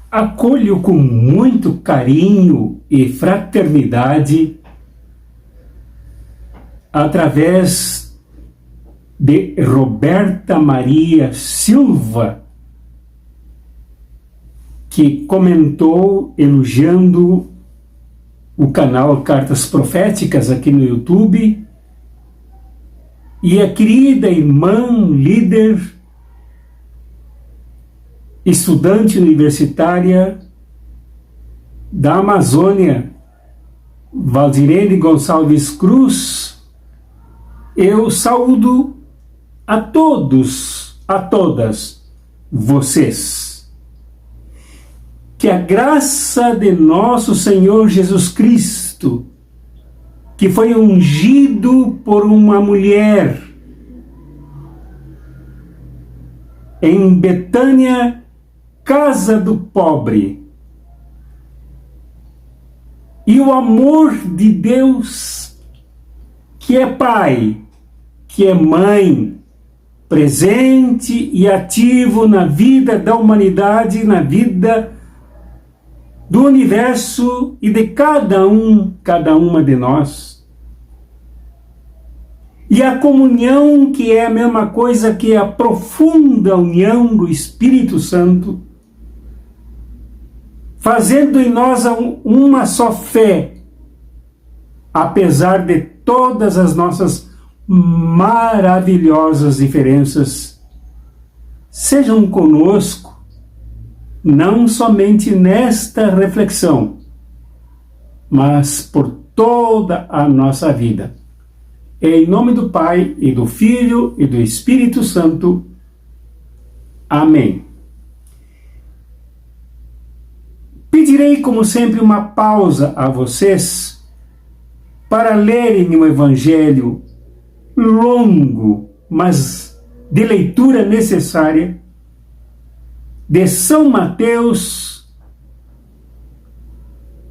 Acolho com muito carinho e fraternidade, através de Roberta Maria Silva, que comentou elogiando o canal Cartas Proféticas aqui no YouTube, e a querida irmã, líder, estudante universitária da Amazônia, Valdirene Gonçalves Cruz. Eu saúdo a todos, a todas vocês. Que a graça de nosso Senhor Jesus Cristo, que foi ungido por uma mulher em Betânia, casa do pobre, e o amor de Deus, que é Pai, que é Mãe, presente e ativo na vida da humanidade, na vida do universo e de cada uma de nós. E a comunhão, que é a mesma coisa que a profunda união do Espírito Santo, fazendo em nós uma só fé, apesar de todas as nossas maravilhosas diferenças. Sejam conosco, não somente nesta reflexão, mas por toda a nossa vida. Em nome do Pai, e do Filho, e do Espírito Santo. Amém. Pedirei, como sempre, uma pausa a vocês para lerem o Evangelho longo, mas de leitura necessária, de São Mateus,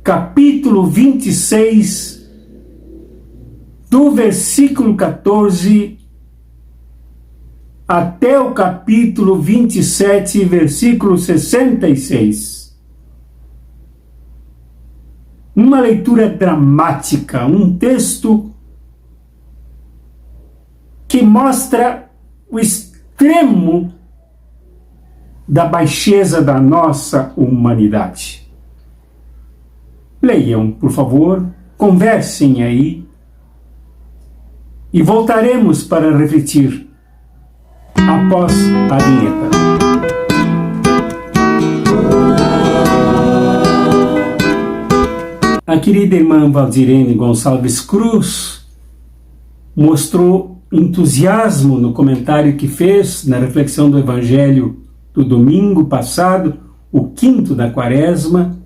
capítulo 26, do versículo 14 até o capítulo 27, versículo 66. Uma leitura dramática, um texto que mostra o extremo da baixeza da nossa humanidade. Leiam, por favor, conversem aí, e voltaremos para refletir após a vinheta. A querida irmã Valdirene Gonçalves Cruz mostrou entusiasmo no comentário que fez na reflexão do Evangelho do domingo passado, o quinto da Quaresma,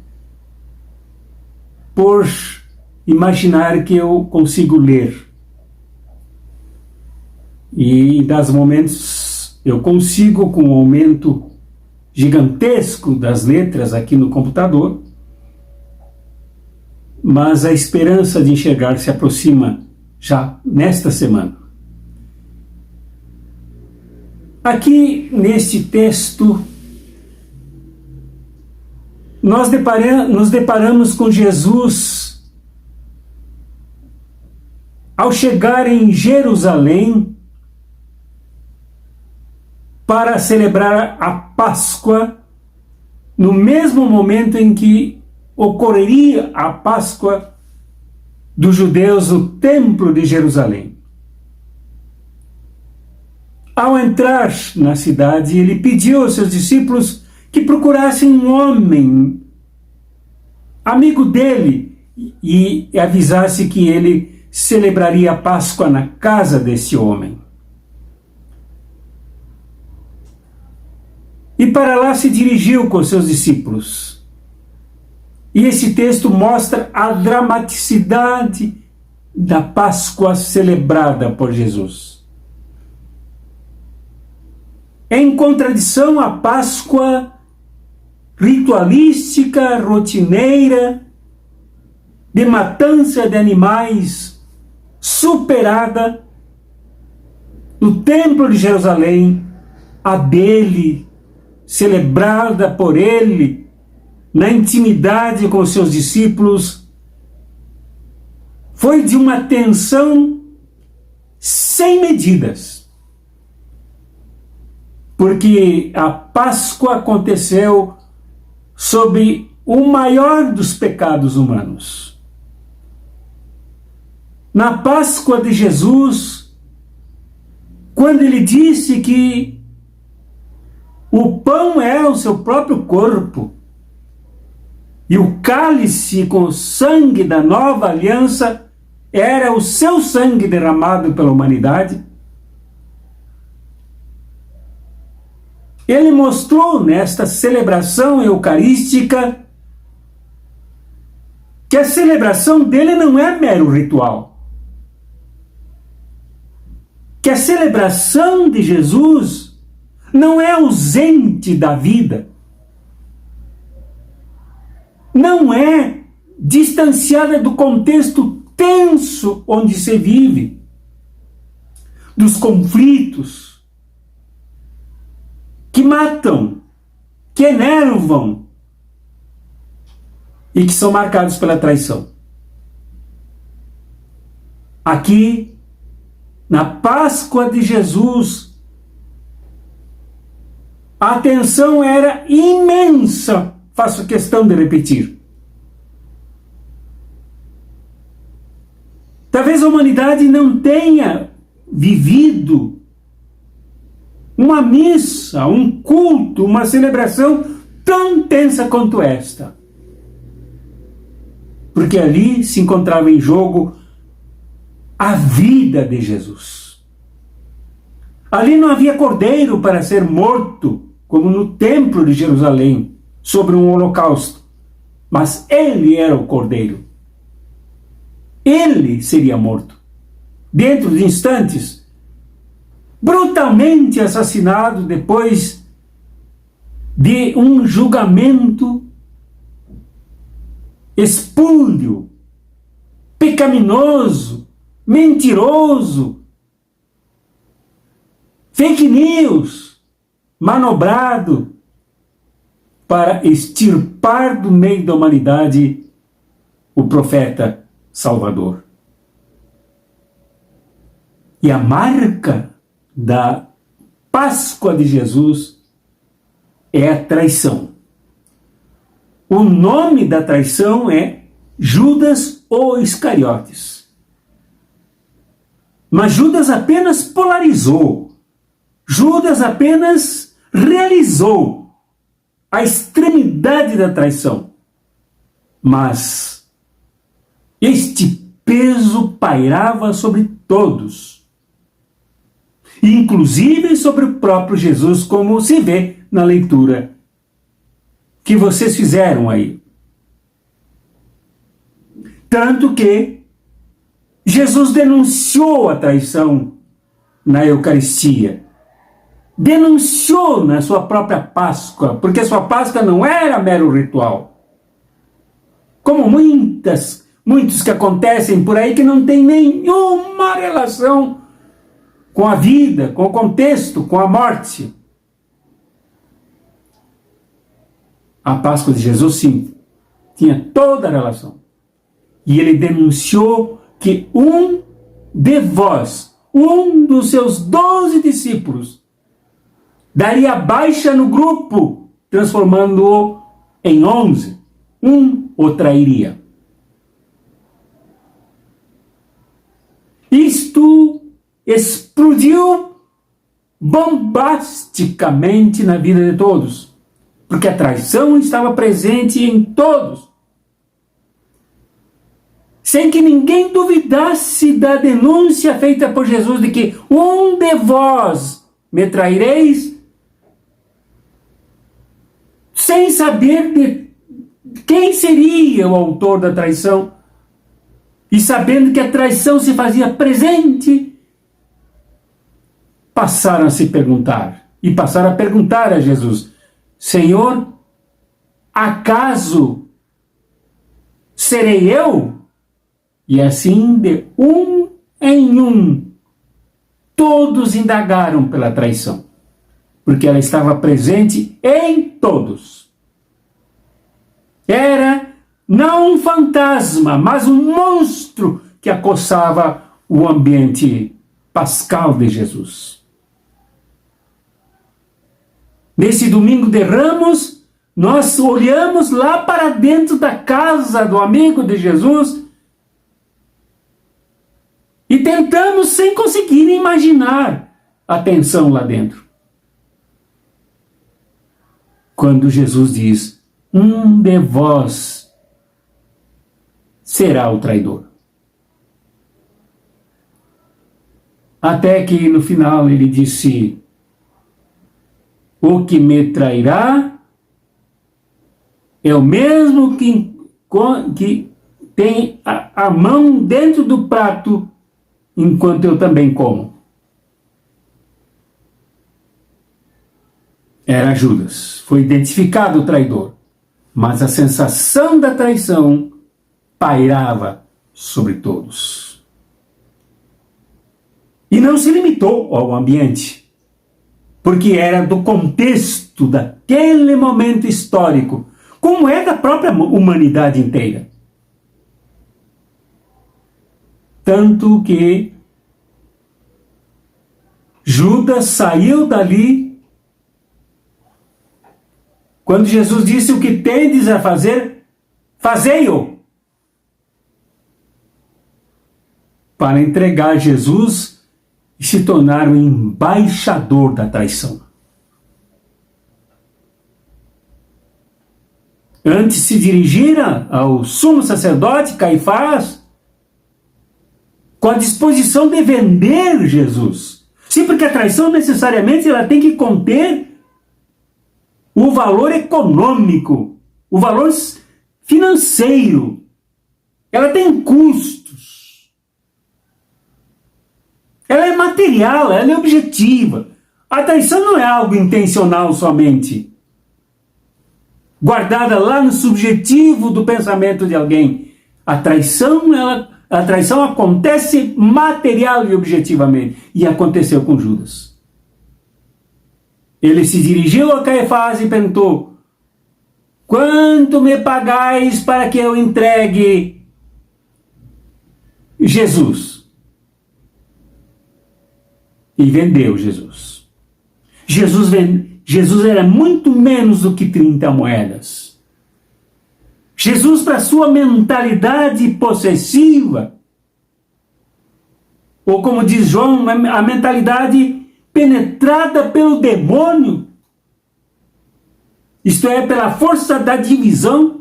por imaginar que eu consigo ler. E em dados momentos eu consigo, com um aumento gigantesco das letras aqui no computador, mas a esperança de enxergar se aproxima já nesta semana. Aqui neste texto, nos deparamos com Jesus ao chegar em Jerusalém para celebrar a Páscoa, no mesmo momento em que ocorreria a Páscoa dos judeus no Templo de Jerusalém. Ao entrar na cidade, ele pediu aos seus discípulos que procurassem um homem, amigo dele, e avisasse que ele celebraria a Páscoa na casa desse homem. E para lá se dirigiu com seus discípulos. E esse texto mostra a dramaticidade da Páscoa celebrada por Jesus. Em contradição à Páscoa ritualística, rotineira, de matança de animais, superada no Templo de Jerusalém, a dele, celebrada por ele, na intimidade com os seus discípulos, foi de uma tensão sem medidas. Porque a Páscoa aconteceu sobre o maior dos pecados humanos. Na Páscoa de Jesus, quando ele disse que o pão é o seu próprio corpo e o cálice com o sangue da nova aliança era o seu sangue derramado pela humanidade, ele mostrou nesta celebração eucarística que a celebração dele não é mero ritual. Que a celebração de Jesus não é ausente da vida. Não é distanciada do contexto tenso onde se vive, dos conflitos que matam, que enervam e que são marcados pela traição. Aqui, na Páscoa de Jesus, a tensão era imensa, faço questão de repetir. Talvez a humanidade não tenha vivido uma missa, um culto, uma celebração tão tensa quanto esta. Porque ali se encontrava em jogo a vida de Jesus. Ali não havia cordeiro para ser morto, como no templo de Jerusalém, sobre um holocausto. Mas ele era o cordeiro. Ele seria morto. Dentro de instantes, brutalmente assassinado depois de um julgamento espúrio, pecaminoso, mentiroso, fake news, manobrado para extirpar do meio da humanidade o profeta Salvador. E a marca da Páscoa de Jesus é a traição. O nome da traição é Judas ou Iscariotes. Mas Judas apenas polarizou. Judas apenas realizou a extremidade da traição. Mas este peso pairava sobre todos, inclusive sobre o próprio Jesus, como se vê na leitura que vocês fizeram aí. Tanto que Jesus denunciou a traição na Eucaristia, denunciou na sua própria Páscoa, porque a sua Páscoa não era mero ritual, como muitos que acontecem por aí que não tem nenhuma relação com a vida, com o contexto, com a morte. A Páscoa de Jesus, sim, tinha toda a relação. E ele denunciou que um de vós, um dos seus 12 discípulos, daria baixa no grupo, transformando-o em 11. Um o trairia. Isto explodiu bombasticamente na vida de todos, porque a traição estava presente em todos, sem que ninguém duvidasse da denúncia feita por Jesus de que um de vós me traireis, sem saber de quem seria o autor da traição. E sabendo que a traição se fazia presente, passaram a se perguntar, e passaram a perguntar a Jesus: Senhor, acaso serei eu? E assim, de um em um, todos indagaram pela traição, porque ela estava presente em todos. Era não um fantasma, mas um monstro que acossava o ambiente pascal de Jesus. Nesse domingo de Ramos, nós olhamos lá para dentro da casa do amigo de Jesus e tentamos, sem conseguir imaginar a tensão lá dentro. Quando Jesus diz: um de vós será o traidor. Até que no final ele disse: o que me trairá é o mesmo que tem a mão dentro do prato enquanto eu também como. Era Judas. Foi identificado o traidor, mas a sensação da traição pairava sobre todos. E não se limitou ao ambiente, porque era do contexto daquele momento histórico, como é da própria humanidade inteira. Tanto que Judas saiu dali quando Jesus disse: o que tendes a fazer, fazei-o, para entregar Jesus e se tornar o embaixador da traição. Antes se dirigira ao sumo sacerdote Caifás com a disposição de vender Jesus. Sim, porque a traição necessariamente ela tem que conter o valor econômico, o valor financeiro. Ela tem custos. Ela é material, ela é objetiva. A traição não é algo intencional somente, guardada lá no subjetivo do pensamento de alguém. A traição acontece material e objetivamente. E aconteceu com Judas. Ele se dirigiu a Caifás e perguntou: quanto me pagais para que eu entregue Jesus? E vendeu Jesus. Jesus era muito menos do que 30 moedas. Jesus, para sua mentalidade possessiva, ou como diz João, a mentalidade penetrada pelo demônio, isto é, pela força da divisão,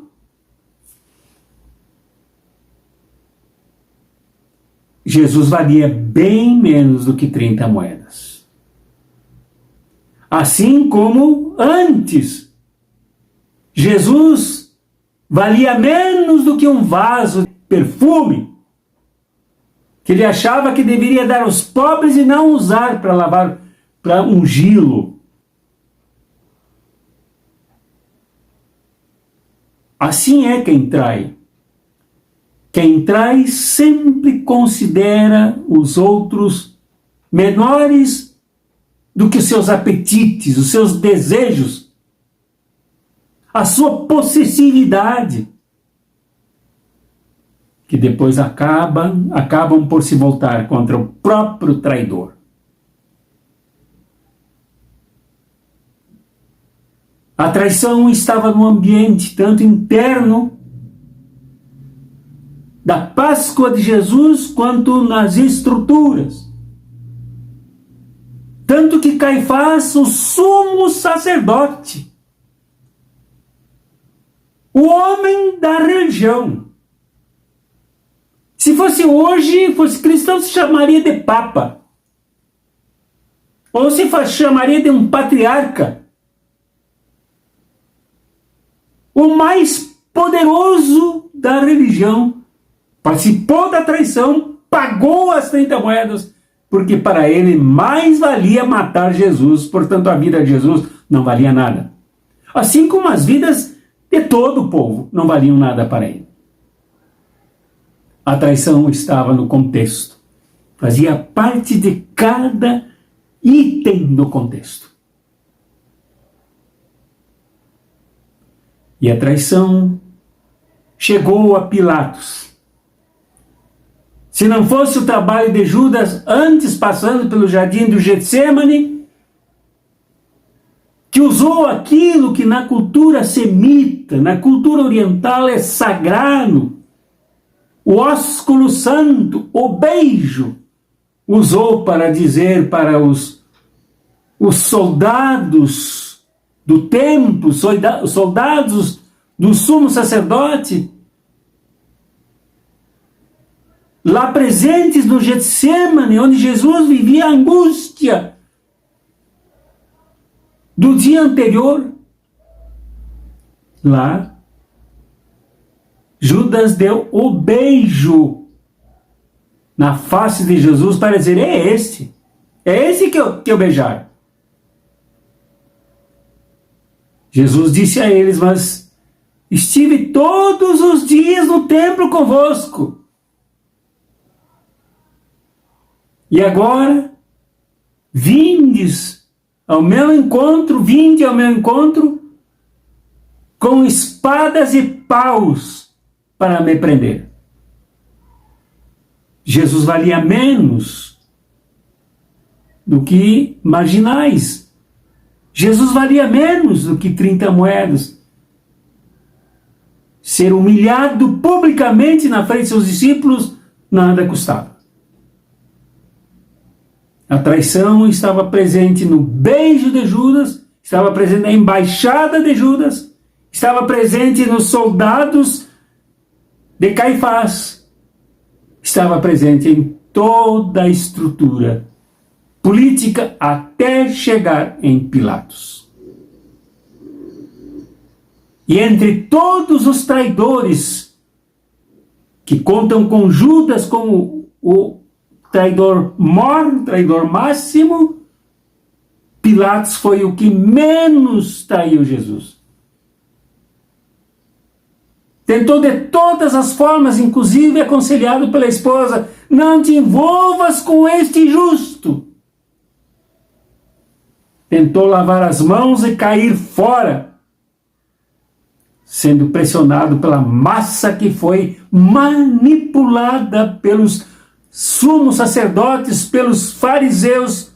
Jesus valia bem menos do que 30 moedas. Assim como antes, Jesus valia menos do que um vaso de perfume, que ele achava que deveria dar aos pobres e não usar para lavar, para ungí-lo. Assim é quem trai. Quem trai sempre considera os outros menores do que os seus apetites, os seus desejos, a sua possessividade, que depois acabam por se voltar contra o próprio traidor. A traição estava no ambiente tanto interno da Páscoa de Jesus quanto nas estruturas. Tanto que Caifás, o sumo sacerdote, o homem da religião, se fosse hoje, fosse cristão, se chamaria de papa. Ou se chamaria de um patriarca. O mais poderoso da religião participou da traição, pagou as 30 moedas, porque para ele mais valia matar Jesus, portanto a vida de Jesus não valia nada. Assim como as vidas de todo o povo não valiam nada para ele. A traição estava no contexto, fazia parte de cada item do contexto. E a traição chegou a Pilatos. Se não fosse o trabalho de Judas antes, passando pelo jardim do Getsêmani, que usou aquilo que na cultura semita, na cultura oriental é sagrado, o ósculo santo, o beijo, usou para dizer para os soldados do templo, os soldados do sumo sacerdote, lá presentes no Getsêmani, onde Jesus vivia a angústia do dia anterior, lá, Judas deu o beijo na face de Jesus para dizer: é esse que eu beijar. Jesus disse a eles: mas estive todos os dias no templo convosco. E agora, vinde ao meu encontro com espadas e paus para me prender. Jesus valia menos do que marginais. Jesus valia menos do que 30 moedas. Ser humilhado publicamente na frente de seus discípulos nada custava. A traição estava presente no beijo de Judas, estava presente na embaixada de Judas, estava presente nos soldados de Caifás, estava presente em toda a estrutura política até chegar em Pilatos. E entre todos os traidores que contam com Judas como o traidor mor, traidor máximo, Pilatos foi o que menos traiu Jesus. Tentou de todas as formas, inclusive aconselhado pela esposa: não te envolvas com este justo. Tentou lavar as mãos e cair fora, sendo pressionado pela massa que foi manipulada pelos sumos sacerdotes, pelos fariseus,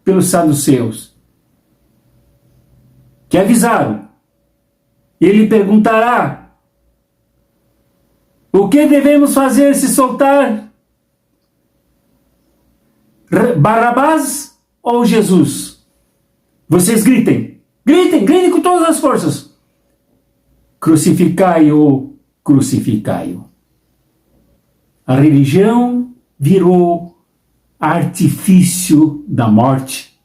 pelos saduceus, que avisaram. Ele perguntará: o que devemos fazer se soltar Barrabás ou Jesus? Vocês gritem com todas as forças: crucificai-o, crucificai-o. A religião virou artifício da morte,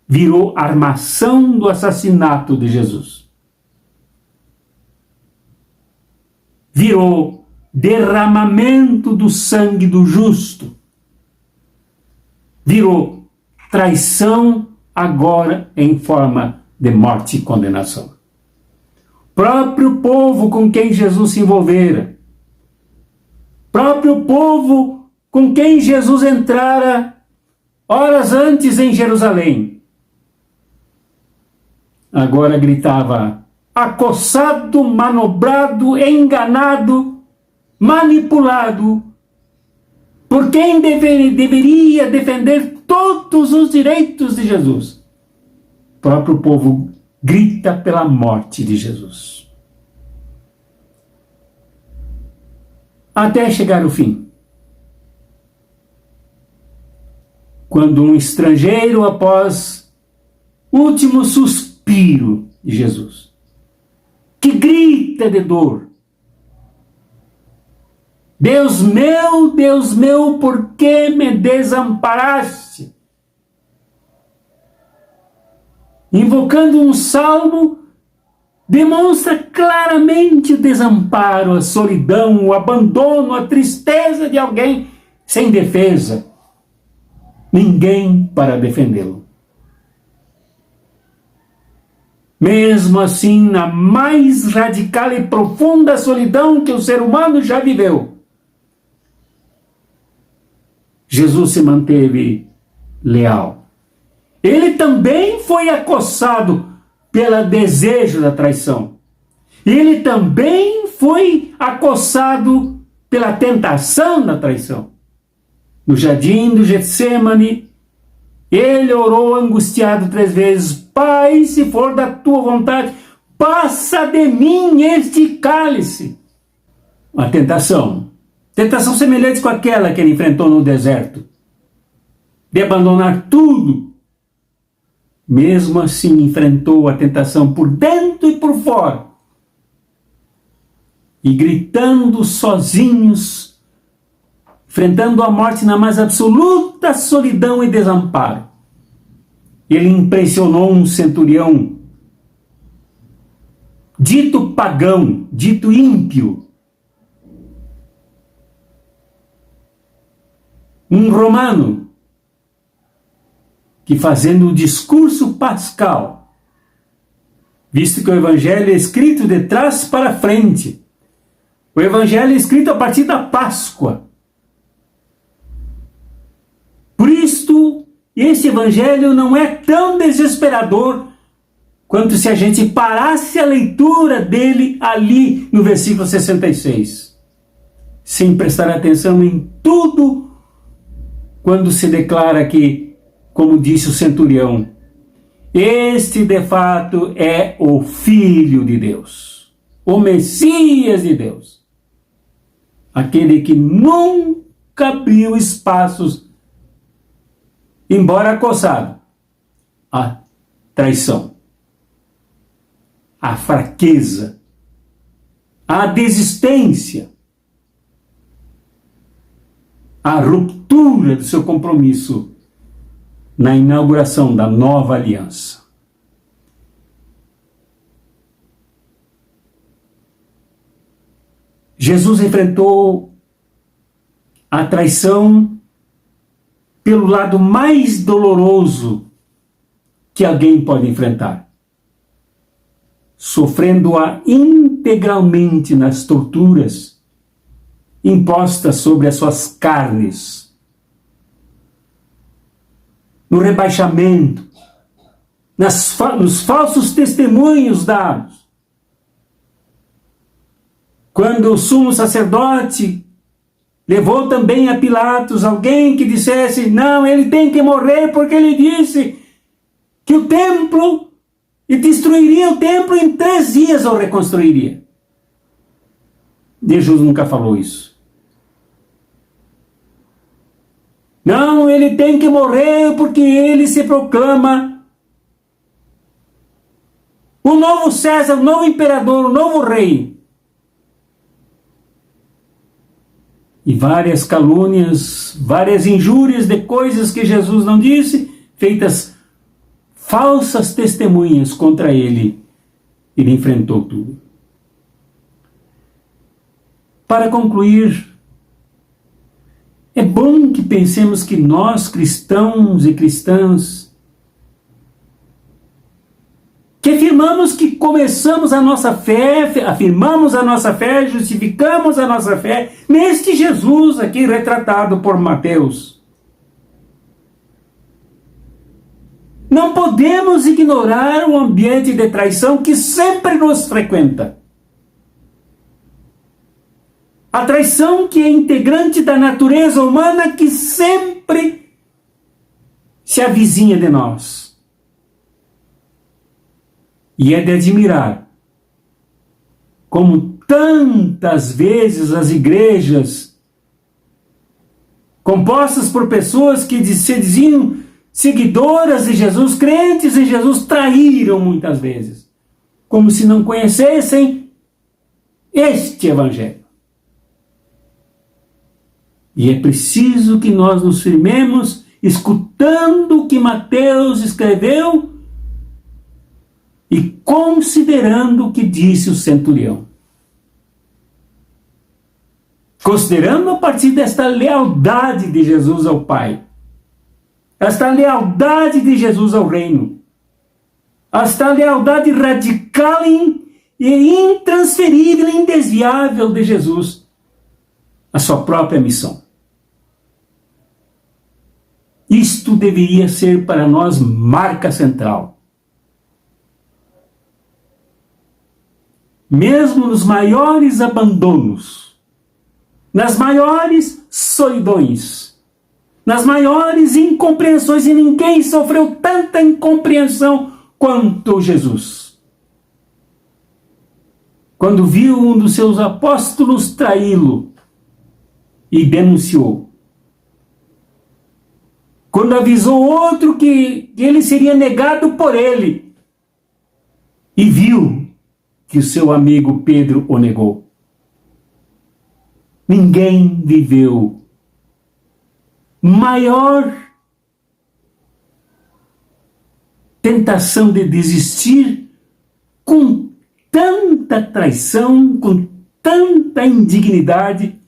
virou armação do assassinato de Jesus. Virou derramamento do sangue do justo. Virou traição agora em forma de morte e condenação. Próprio povo com quem Jesus se envolvera, próprio povo com quem Jesus entrara horas antes em Jerusalém, agora gritava: acossado, manobrado, enganado, manipulado, por quem deveria defender todos os direitos de Jesus. O próprio povo grita pela morte de Jesus. Até chegar o fim. Quando um estrangeiro, após o último suspiro de Jesus, que grita de dor: Deus meu, por que me desamparaste? Invocando um salmo, demonstra claramente o desamparo, a solidão, o abandono, a tristeza de alguém sem defesa. Ninguém para defendê-lo. Mesmo assim, na mais radical e profunda solidão que o ser humano já viveu, Jesus se manteve leal. Ele também foi acossado pelo desejo da traição. Ele também foi acossado pela tentação da traição. No jardim do Getsêmani, ele orou angustiado 3 vezes: Pai, se for da tua vontade, passa de mim este cálice. Uma tentação semelhante com aquela que ele enfrentou no deserto, de abandonar tudo. Mesmo assim, enfrentou a tentação por dentro e por fora. E gritando sozinhos, enfrentando a morte na mais absoluta solidão e desamparo. Ele impressionou um centurião, dito pagão, dito ímpio, um romano, que fazendo o discurso pascal, visto que o evangelho é escrito de trás para frente, o evangelho é escrito a partir da Páscoa. Por isto, esse evangelho não é tão desesperador quanto se a gente parasse a leitura dele ali no versículo 66, sem prestar atenção em tudo, quando se declara que, como disse o centurião, este de fato é o Filho de Deus, o Messias de Deus, aquele que nunca abriu espaços, embora acossado, a traição, a fraqueza, a desistência, a ruptura do seu compromisso na inauguração da nova aliança. Jesus enfrentou a traição pelo lado mais doloroso que alguém pode enfrentar, sofrendo-a integralmente nas torturas impostas sobre as suas carnes, no rebaixamento, nos falsos testemunhos dados. Quando o sumo sacerdote levou também a Pilatos alguém que dissesse: não, ele tem que morrer porque ele disse que o templo, e destruiria o templo em 3 dias ou reconstruiria. Jesus nunca falou isso. Não, ele tem que morrer porque ele se proclama o novo César, o novo imperador, o novo rei. E várias calúnias, várias injúrias de coisas que Jesus não disse, feitas falsas testemunhas contra ele. Ele enfrentou tudo. Para concluir, é bom que pensemos que nós, cristãos e cristãs, que afirmamos que começamos a nossa fé, afirmamos a nossa fé, justificamos a nossa fé neste Jesus aqui retratado por Mateus. Não podemos ignorar o ambiente de traição que sempre nos frequenta. A traição que é integrante da natureza humana que sempre se avizinha de nós. E é de admirar como tantas vezes as igrejas, compostas por pessoas que se diziam seguidoras de Jesus, crentes em Jesus, traíram muitas vezes, como se não conhecessem este evangelho. E é preciso que nós nos firmemos escutando o que Mateus escreveu e considerando o que disse o centurião. Considerando a partir desta lealdade de Jesus ao Pai, esta lealdade de Jesus ao reino, esta lealdade radical e intransferível, indesviável de Jesus à sua própria missão. Isto deveria ser para nós marca central. mesmo nos maiores abandonos, nas maiores solidões, nas maiores incompreensões, e ninguém sofreu tanta incompreensão quanto Jesus. Quando viu um dos seus apóstolos traí-lo e denunciou. Quando avisou outro que ele seria negado por ele e viu que o seu amigo Pedro o negou. Ninguém viveu maior tentação de desistir com tanta traição, com tanta indignidade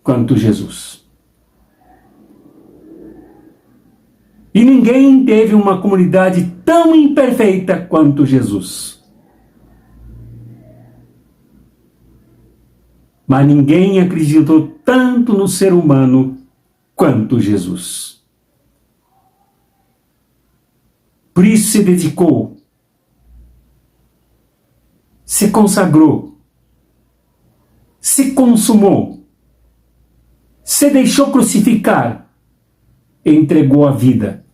quanto Jesus. E ninguém teve uma comunidade tão imperfeita quanto Jesus. Mas ninguém acreditou tanto no ser humano quanto Jesus. Por isso se dedicou, se consagrou, se consumou, se deixou crucificar e entregou a vida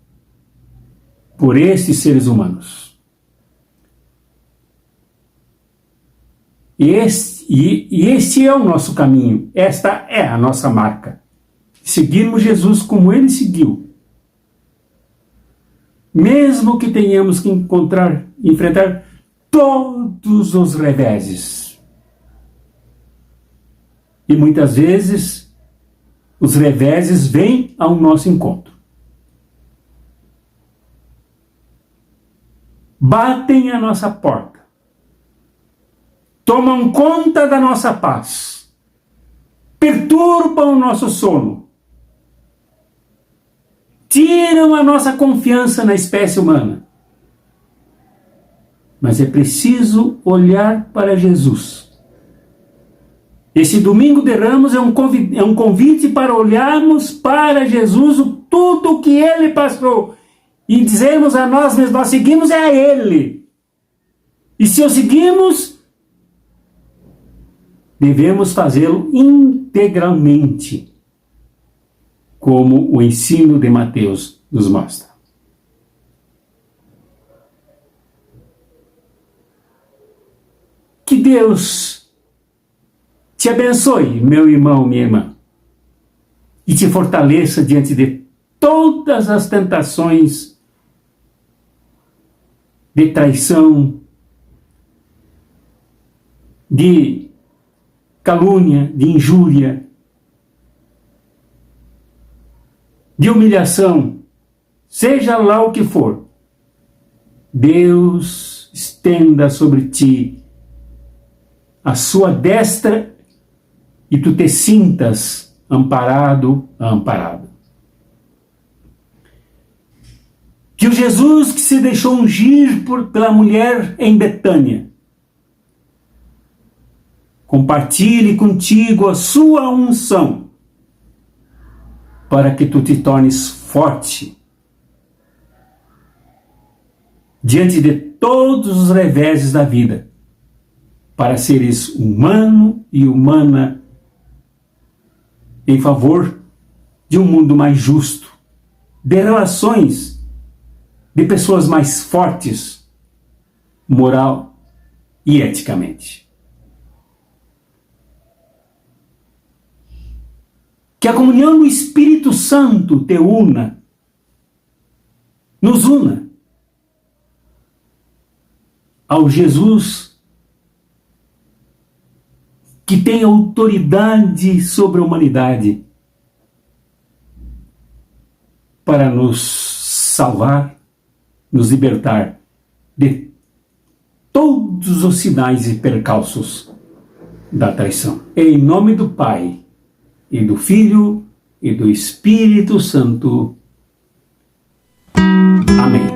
por estes seres humanos. E este é o nosso caminho, esta é a nossa marca. Seguirmos Jesus como ele seguiu. Mesmo que tenhamos que enfrentar todos os reveses. E muitas vezes os reveses vêm ao nosso encontro. Batem à nossa porta. Tomam conta da nossa paz. Perturbam o nosso sono. Tiram a nossa confiança na espécie humana. Mas é preciso olhar para Jesus. Esse domingo de Ramos é um convite para olharmos para Jesus, tudo o que ele passou, e dizermos a nós mesmos: nós seguimos a ele. E se o seguimos, devemos fazê-lo integralmente, como o ensino de Mateus nos mostra. Que Deus te abençoe, meu irmão, minha irmã, e te fortaleça diante de todas as tentações de traição, de calúnia, de injúria, de humilhação, seja lá o que for. Deus estenda sobre ti a sua destra e tu te sintas amparado, amparado. Que o Jesus que se deixou ungir pela mulher em Betânia compartilhe contigo a sua unção para que tu te tornes forte diante de todos os reveses da vida, para seres humano e humana em favor de um mundo mais justo, de relações, de pessoas mais fortes, moral e eticamente. Que a comunhão do Espírito Santo te una, nos una ao Jesus que tem autoridade sobre a humanidade para nos salvar, nos libertar de todos os sinais e percalços da traição. Em nome do Pai, e do Filho, e do Espírito Santo. Amém.